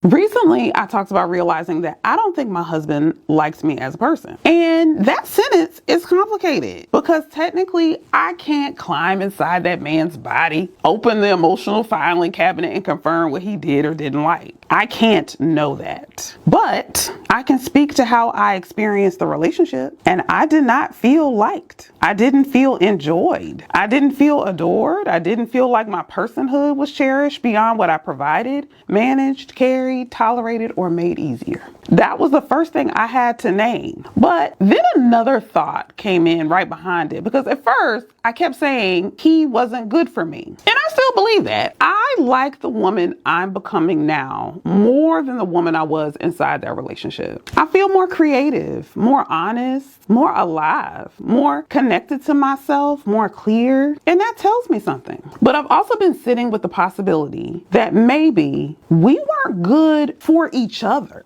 Recently, I talked about realizing that I don't think my husband likes me as a person. And that sentence is complicated because technically I can't climb inside that man's body, open the emotional filing cabinet and confirm what he did or didn't like. I can't know that. But I can speak to how I experienced the relationship, and I did not feel liked. I didn't feel enjoyed. I didn't feel adored. I didn't feel like my personhood was cherished beyond what I provided, managed, carried, tolerated, or made easier. That was the first thing I had to name. But then another thought came in right behind it, because at first I kept saying he wasn't good for me. And I still believe that. I like the woman I'm becoming now more than the woman I was inside that relationship. I feel more creative, more honest, more alive, more connected to myself, more clear. And that tells me something. But I've also been sitting with the possibility that maybe we weren't good for each other.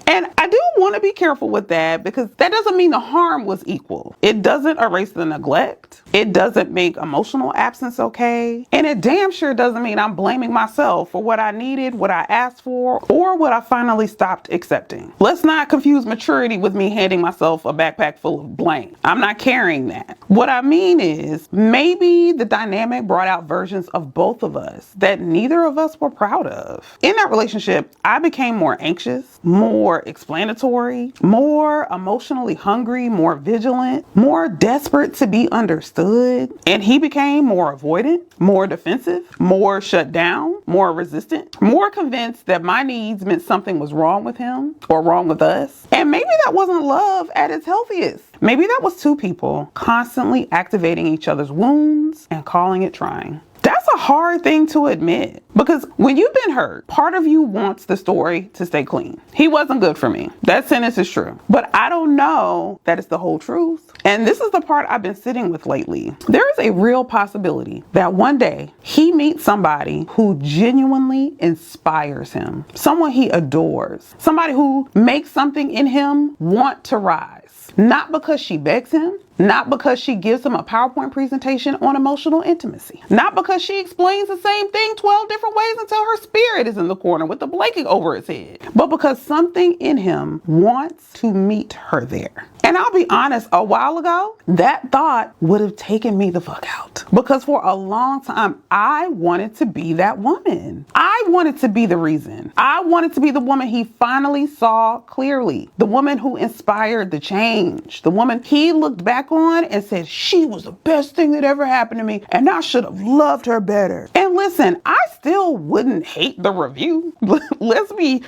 And I do want to be careful with that, because that doesn't mean the harm was equal. It doesn't erase the neglect. It doesn't make emotional absence okay. And it damn sure doesn't mean I'm blaming myself for what I needed, what I asked for, or what I finally stopped accepting. Let's not confuse maturity with me handing myself a backpack full of blame. I'm not carrying that. What I mean is, maybe the dynamic brought out versions of both of us that neither of us were proud of. In that relationship, I became more anxious, more explanatory, more emotionally hungry, more vigilant, more desperate to be understood. And he became more avoidant, more defensive, more shut down, more resistant, more convinced that my needs meant something was wrong with him or wrong with us. And maybe that wasn't love at its healthiest. Maybe that was two people constantly activating each other's wounds and calling it trying. That's a hard thing to admit, because when you've been hurt, part of you wants the story to stay clean. He wasn't good for me. That sentence is true, but I don't know that it's the whole truth. And this is the part I've been sitting with lately. There is a real possibility that one day he meets somebody who genuinely inspires him, someone he adores, somebody who makes something in him want to rise. Not because she begs him, not because she gives him a PowerPoint presentation on emotional intimacy, not because she explains the same thing 12 different ways until her spirit is in the corner with the blanket over its head, but because something in him wants to meet her there. And I'll be honest, a while ago, that thought would have taken me the fuck out, because for a long time, I wanted to be that woman. I wanted to be the reason. I wanted to be the woman he finally saw clearly, the woman who inspired the change, the woman he looked back on and said, she was the best thing that ever happened to me, and I should have loved her better. And listen, I still wouldn't hate the review. Let's be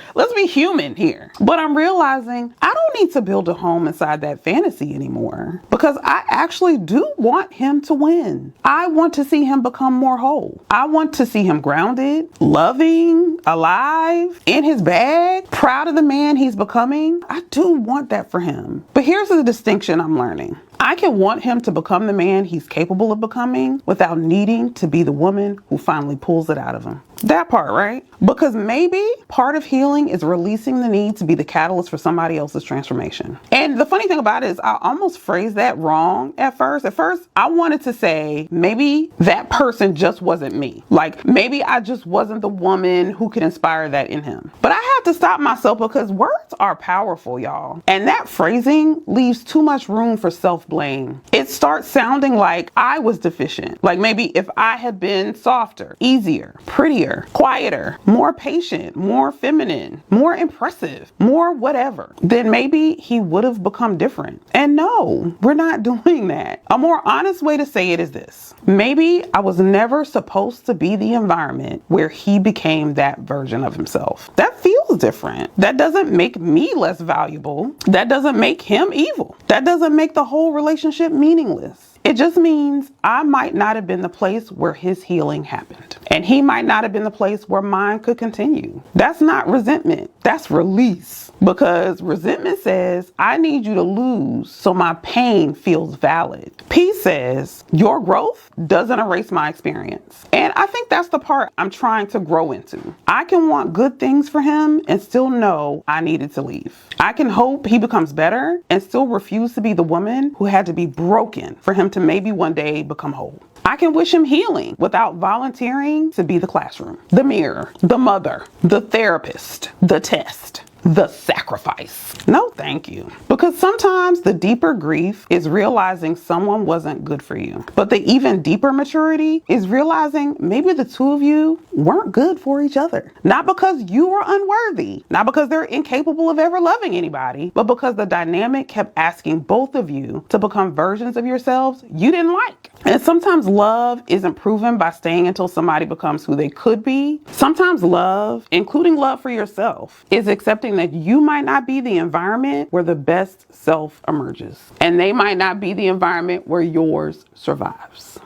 human here. But I'm realizing I don't need to build a home inside that fantasy anymore, because I actually do want him to win. I want to see him become more whole. I want to see him grounded, loving, alive, in his bag, proud of the man he's becoming. I do want that for him. But here's the distinction I'm learning. I can want him to become the man he's capable of becoming without needing to be the woman who finally pulls it out of him. That part, right? Because maybe part of healing is releasing the need to be the catalyst for somebody else's transformation. And the funny thing about it is, I almost phrased that wrong at first. At first, I wanted to say maybe that person just wasn't me. Like maybe I just wasn't the woman who could inspire that in him. But I had to stop myself, because words are powerful, y'all. And that phrasing leaves too much room for self-blame. It starts sounding like I was deficient. Like maybe if I had been softer, easier, prettier, quieter, more patient, more feminine, more impressive, more whatever, then maybe he would have become different. And no, we're not doing that. A more honest way to say it is this: maybe I was never supposed to be the environment where he became that version of himself. That feels different. That doesn't make me less valuable. That doesn't make him evil. That doesn't make the whole relationship meaningless. It just means I might not have been the place where his healing happened, and he might not have been the place where mine could continue. That's not resentment. That's release. Because resentment says, I need you to lose so my pain feels valid. Peace says, your growth doesn't erase my experience. And I think that's the part I'm trying to grow into. I can want good things for him and still know I needed to leave. I can hope he becomes better and still refuse to be the woman who had to be broken for him to maybe one day become whole. I can wish him healing without volunteering to be the classroom, the mirror, the mother, the therapist, the test, the sacrifice. No, thank you. Because sometimes the deeper grief is realizing someone wasn't good for you. But the even deeper maturity is realizing maybe the two of you weren't good for each other. Not because you were unworthy, not because they're incapable of ever loving anybody, but because the dynamic kept asking both of you to become versions of yourselves you didn't like. And sometimes love isn't proven by staying until somebody becomes who they could be. Sometimes love, including love for yourself, is accepting that you might not be the environment where the best self emerges. And they might not be the environment where yours survives.